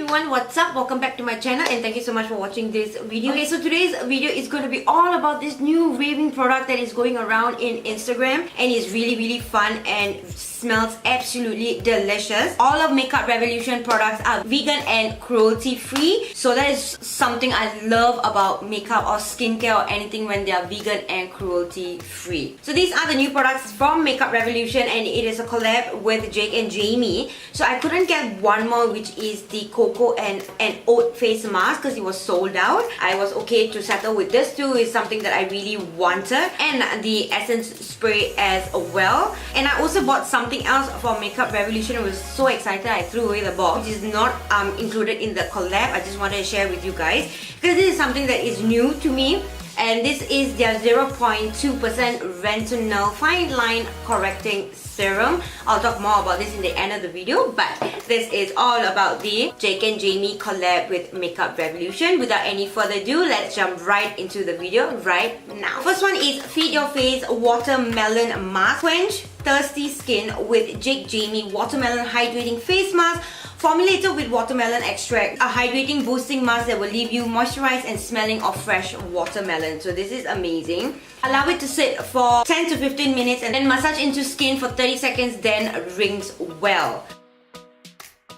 everyone, what's up? Welcome back to my channel and thank you so much for watching this video. Okay, so today's video is going to be all about this new raving product that is going around in Instagram and it's really fun and smells absolutely delicious. All of Makeup Revolution products are vegan and cruelty free, so that is something I love about makeup or skincare or anything when they are vegan and cruelty free. So these are the new products from Makeup Revolution and it is a collab with Jake and Jamie. So I couldn't get one more, which is the cocoa and oat face mask because it was sold out. I was okay to settle with this too. It's something that I really wanted, and the essence spray as well. And I also bought something else for Makeup Revolution. I was so excited I threw away the box, which is not included in the collab. I just wanted to share with you guys because this is something that is new to me. And this is their 0.2% Retinol Fine Line Correcting Serum. I'll talk more about this in the end of the video, but this is all about the Jake and Jamie collab with Makeup Revolution. Without any further ado, let's jump right into the video right now. First one is Feed Your Face Watermelon Mask. Quench thirsty skin with Jake Jamie Watermelon Hydrating Face Mask. Formulated with watermelon extract, a hydrating boosting mask that will leave you moisturized and smelling of fresh watermelon. So this is amazing. Allow it to sit for 10 to 15 minutes and then massage into skin for 30 seconds, then rinse well.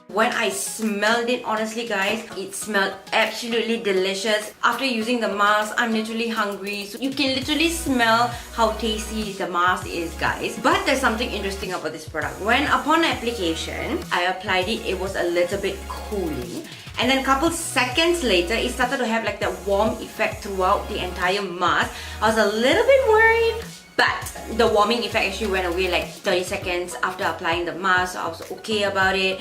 When I smelled it, honestly guys, it smelled absolutely delicious. After using the mask, I'm literally hungry. So you can literally smell how tasty the mask is, guys. But there's something interesting about this product. When upon application, I applied it, it was a little bit cooling. And then a couple seconds later, it started to have like that warm effect throughout the entire mask. I was a little bit worried, but the warming effect actually went away like 30 seconds after applying the mask, so I was okay about it.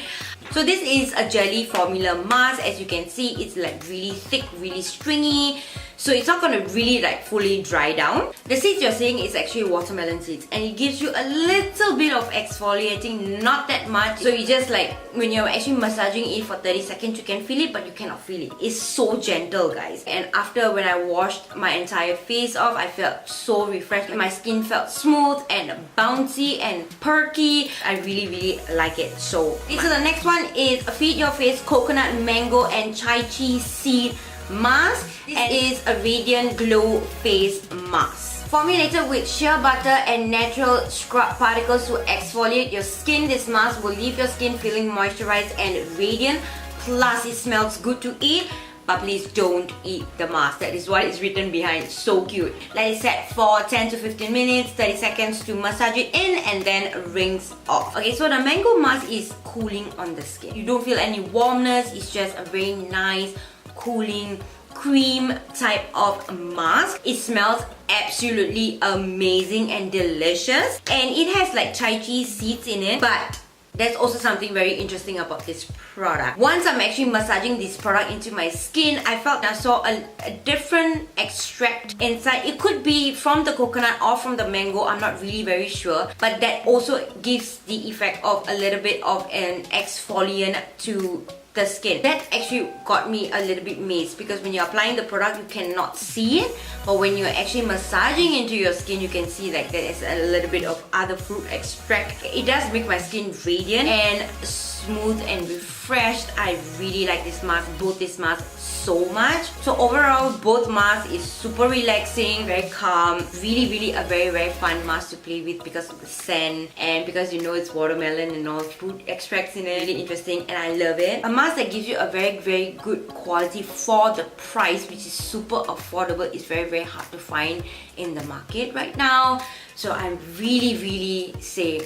So this is a jelly formula mask. As you can see, it's like really thick, really stringy. So it's not going to really like fully dry down. The seeds you're seeing is actually watermelon seeds and it gives you a little bit of exfoliating, not that much. So you just like, when you're actually massaging it for 30 seconds, you can feel it but you cannot feel it. It's so gentle, guys. And after when I washed my entire face off, I felt so refreshed. My skin felt smooth and bouncy and perky. I really like it so much. So the next one is Feed Your Face Coconut Mango and Chai Cheese Seed Mask. This is a Radiant Glow Face Mask. Formulated with shea butter and natural scrub particles to exfoliate your skin, this mask will leave your skin feeling moisturized and radiant. Plus, it smells good to eat. But please don't eat the mask. That is what is written behind. So cute. Let it set for 10 to 15 minutes, 30 seconds to massage it in and then rinse off. Okay, so the mango mask is cooling on the skin. You don't feel any warmness. It's just a very nice, cooling, cream type of mask. It smells absolutely amazing and delicious. And it has like chai cheese seeds in it. But there's also something very interesting about this product. Once I'm actually massaging this product into my skin, I felt I saw a different extract inside. It could be from the coconut or from the mango, I'm not really very sure. But that also gives the effect of a little bit of an exfoliant to the skin. That actually got me a little bit mazed because when you're applying the product, you cannot see it. But when you're actually massaging into your skin, you can see like there is a little bit of other fruit extract. It does make my skin radiant and smooth and refreshed. I really like this mask, both these masks so much. So overall, both masks is super relaxing, very calm, really a very fun mask to play with because of the scent and because you know it's watermelon and all fruit extracts in it. Really interesting and I love it. A mask that gives you a very good quality for the price, which is super affordable. It's very hard to find in the market right now. So I really say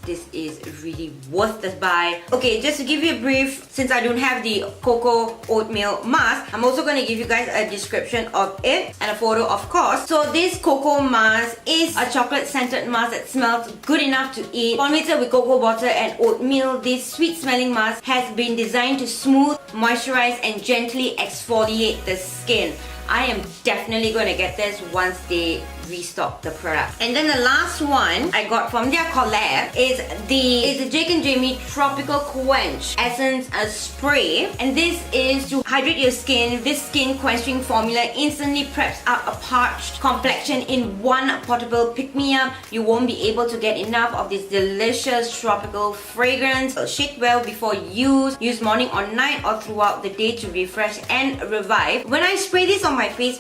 this is really worth the buy. Okay, just to give you a brief, since I don't have the cocoa oatmeal mask, I'm also going to give you guys a description of it and a photo, of course. So this cocoa mask is a chocolate scented mask that smells good enough to eat. Formulated with cocoa butter and oatmeal, this sweet smelling mask has been designed to smooth, moisturize and gently exfoliate the skin. I am definitely going to get this once they restock the product. And then the last one I got from their collab is the Jake and Jamie Tropical Quench Essence Spray. And this is to hydrate your skin. This skin quenching formula instantly preps up a parched complexion in one portable pick-me-up. You won't be able to get enough of this delicious tropical fragrance. So shake well before use. Use morning or night or throughout the day to refresh and revive. When I spray this on my face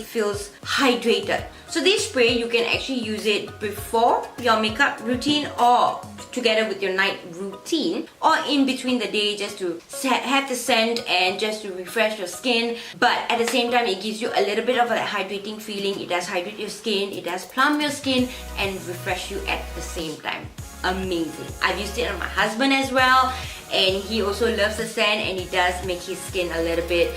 feels hydrated. So this spray, you can actually use it before your makeup routine or together with your night routine or in between the day, just to have the scent and just to refresh your skin. But at the same time, it gives you a little bit of a hydrating feeling. It does hydrate your skin, it does plump your skin and refresh you at the same time. Amazing. I've used it on my husband as well, and he also loves the scent, and it does make his skin a little bit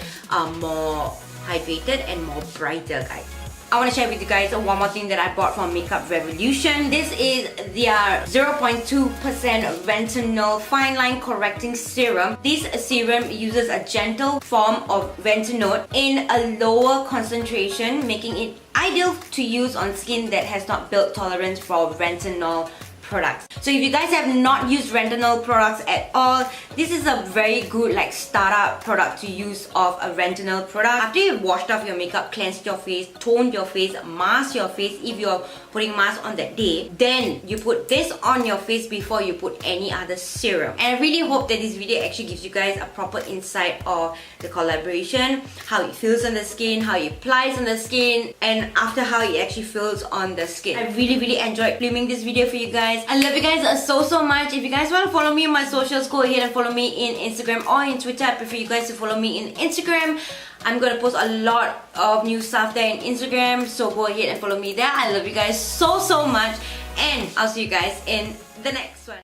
more hydrated and more brighter, guys. I want to share with you guys one more thing that I bought from Makeup Revolution. This is their 0.2% Retinol Fine Line Correcting Serum. This serum uses a gentle form of retinol in a lower concentration, making it ideal to use on skin that has not built tolerance for retinol products. So if you guys have not used retinol products at all, this is a very good like startup product to use of a retinol product. After you've washed off your makeup, cleansed your face, toned your face, masked your face if you're putting mask on that day, then you put this on your face before you put any other serum. And I really hope that this video actually gives you guys a proper insight of the collaboration, how it feels on the skin, how it applies on the skin, and after how it actually feels on the skin. I really enjoyed filming this video for you guys. I love you guys so much. If you guys want to follow me on my socials, go ahead and follow me in Instagram or in Twitter. I prefer you guys to follow me in Instagram. I'm gonna post a lot of new stuff there in Instagram, so go ahead and follow me there. I love you guys so much, and I'll see you guys in the next one.